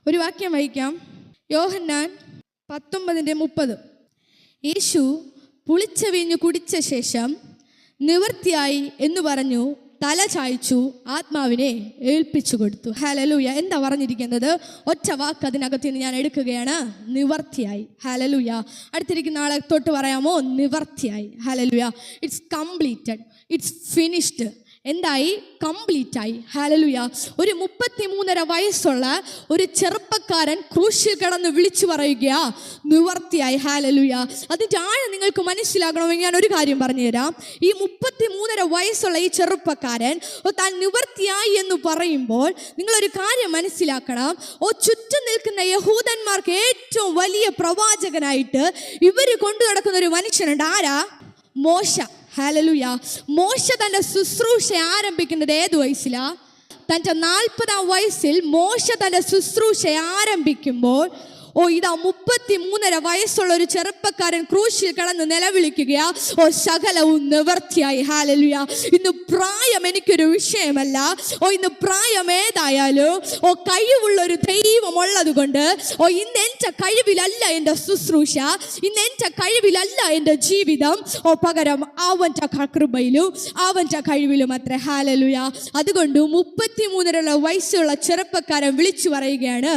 ഒരു വാക്യം വായിക്കാം. യോഹന്നാൻ 19:30. യേശു പുളിച്ച വീഞ്ഞു കുടിച്ച ശേഷം നിവൃത്തിയായി എന്ന് പറഞ്ഞു തല ചായ്ച്ചു ആത്മാവിനെ ഏൽപ്പിച്ചു കൊടുത്തു. ഹല്ലേലൂയ. എന്താ പറഞ്ഞിരിക്കുന്നത്? ഒറ്റ വാക്ക് അതിനകത്ത് നിന്ന് ഞാൻ എടുക്കുകയാണ്. നിവർത്തിയായി. ഹല്ലേലൂയ. അടുത്തിരിക്കുന്ന ആളെ തൊട്ട് പറയാമോ? നിവർത്തിയായി. Hallelujah. It's completed, it's finished. എന്തായി? കംപ്ലീറ്റ് ആയി. ഹല്ലേലൂയ. ഒരു 33.5 വയസ്സുള്ള ഒരു ചെറുപ്പക്കാരൻ ക്രൂശിൽ കിടന്ന് വിളിച്ചു പറയുക, നിവർത്തിയായി. ഹല്ലേലൂയ. അതിൻ്റെ ആഴം നിങ്ങൾക്ക് മനസ്സിലാകണമെങ്കിൽ ഞാൻ ഒരു കാര്യം പറഞ്ഞു തരാം. ഈ 33.5 വയസ്സുള്ള ഈ ചെറുപ്പക്കാരൻ താൻ നിവർത്തിയായി എന്ന് പറയുമ്പോൾ നിങ്ങളൊരു കാര്യം മനസ്സിലാക്കണം. ചുറ്റും നിൽക്കുന്ന യഹൂദന്മാർക്ക് ഏറ്റവും വലിയ പ്രവാചകനായിട്ട് ഇവർ കൊണ്ടു നടക്കുന്ന ഒരു മനുഷ്യനുണ്ട്. ആരാ? മോശ. ഹല്ലേലൂയ. മോശ തൻ്റെ ശുശ്രൂഷ ആരംഭിക്കുന്നത് ഏത് വയസ്സിലാ? തൻ്റെ 40-ാം വയസ്സിൽ മോശ തൻ്റെ ശുശ്രൂഷ ആരംഭിക്കുമ്പോൾ ഇതാ 33.5 വയസ്സുള്ള ഒരു ചെറുപ്പക്കാരൻ ക്രൂശിൽ കിടന്ന് നിലവിളിക്കുകയാ, സകലവും നിവർത്തിയായി. ഹല്ലേലൂയ. ഇന്ന് പ്രായം എനിക്കൊരു വിഷയമല്ല. ഇന്ന് പ്രായം ഏതായാലും കഴിവുള്ള ഒരു ദൈവമുള്ളത് കൊണ്ട് ഇന്ന് എൻ്റെ കഴിവിലല്ല എൻ്റെ ശുശ്രൂഷ, ഇന്ന് എൻ്റെ കഴിവിലല്ല എൻ്റെ ജീവിതം. പകരം അവൻ്റെ കൃപയിലും അവൻ്റെ കഴിവിലും അത്ര. ഹല്ലേലൂയ. അതുകൊണ്ട് 33 വയസ്സുള്ള ചെറുപ്പക്കാരൻ വിളിച്ചു പറയുകയാണ്,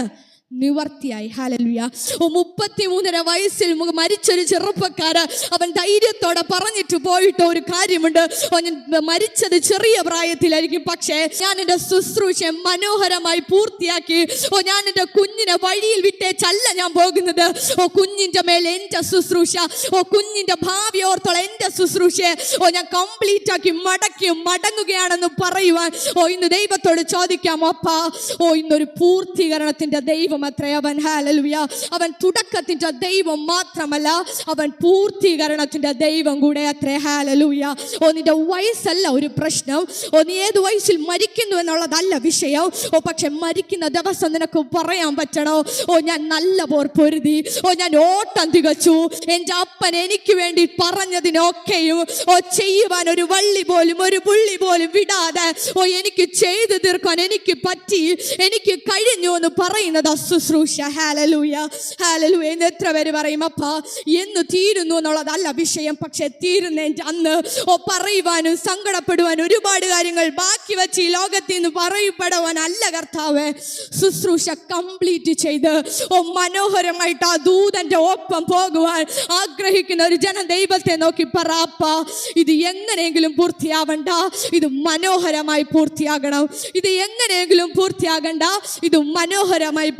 നിവർത്തിയായി. ഹല്ലേലൂയ. 33.5 വയസ്സിൽ മരിച്ചൊരു ചെറുപ്പക്കാരൻ അവൻ ധൈര്യത്തോടെ പറഞ്ഞിട്ട് പോയിട്ട് ഒരു കാര്യമുണ്ട്. ഞാൻ മരിച്ചത് ചെറിയ പ്രായത്തിലായിരിക്കും, പക്ഷേ ഞാൻ എൻ്റെ ശുശ്രൂഷ മനോഹരമായി പൂർത്തിയാക്കി. ഞാൻ എൻ്റെ കുഞ്ഞിനെ വഴിയിൽ വിട്ടേച്ചല്ല ഞാൻ പോകുന്നത്. കുഞ്ഞിൻ്റെ മേലെ എൻ്റെ ശുശ്രൂഷ, കുഞ്ഞിൻ്റെ ഭാവി ഓർത്തുള്ള എൻ്റെ ശുശ്രൂഷ ഞാൻ കംപ്ലീറ്റ് ആക്കി മടങ്ങുകയാണെന്ന് പറയുവാൻ ഇന്ന് ദൈവത്തോട് ചോദിക്കാം. അപ്പാ, ഇന്നൊരു പൂർത്തീകരണത്തിൻ്റെ ദൈവം അത്രേ അവൻ. ഹല്ലേലൂയ. അവൻ തുടക്കത്തിന്റെ ദൈവം മാത്രമല്ല, അവൻ പൂർത്തീകരണത്തിന്റെ ദൈവം കൂടെ അത്രേ. ഹല്ലേലൂയ. നിന്റെ വയസ്സല്ല ഒരു പ്രശ്നം, നീ ഏത് വയസ്സിൽ മരിക്കുന്നു എന്നുള്ളതല്ല വിഷയം. പക്ഷെ മരിക്കുന്ന ദിവസം നിനക്ക് പറയാൻ പറ്റണോ, ഞാൻ നല്ല പോർ പൊരുതി, ഞാൻ ഓട്ടം തികച്ചു, എൻ്റെ അപ്പൻ എനിക്ക് വേണ്ടി പറഞ്ഞതിനൊക്കെയും ചെയ്യുവാൻ ഒരു വള്ളി പോലും ഒരു പുള്ളി പോലും വിടാതെ എനിക്ക് ചെയ്തു തീർക്കാൻ എനിക്ക് പറ്റി, എനിക്ക് കഴിഞ്ഞു എന്ന് പറയുന്നത് ശുശ്രൂഷ. ഹല്ലേലൂയ. ഹല്ലേലൂയ. എത്ര പേര് പറയും, അപ്പാ എന്ന് തീരുന്നു എന്നുള്ളതല്ല വിഷയം, പക്ഷെ തീരുന്നതിൻ്റെ അന്ന് പറയുവാനും സങ്കടപ്പെടുവാനും ഒരുപാട് കാര്യങ്ങൾ ബാക്കി വെച്ച് ഈ ലോകത്തിൽ നിന്ന് പറയപ്പെടുവാൻ അല്ല കർത്താവ്. ശുശ്രൂഷ കംപ്ലീറ്റ് ചെയ്ത് മനോഹരമായിട്ട് ആ ദൂതന്റെ ഒപ്പം പോകുവാൻ ആഗ്രഹിക്കുന്ന ഒരു ജനം ദൈവത്തെ നോക്കി പറ, അപ്പാ ഇത് എങ്ങനെയെങ്കിലും പൂർത്തിയാവണ്ട, ഇത് മനോഹരമായി പൂർത്തിയാകണം. ഇത് എങ്ങനെയെങ്കിലും പൂർത്തിയാകണ്ട, ഇത് മനോഹരമായി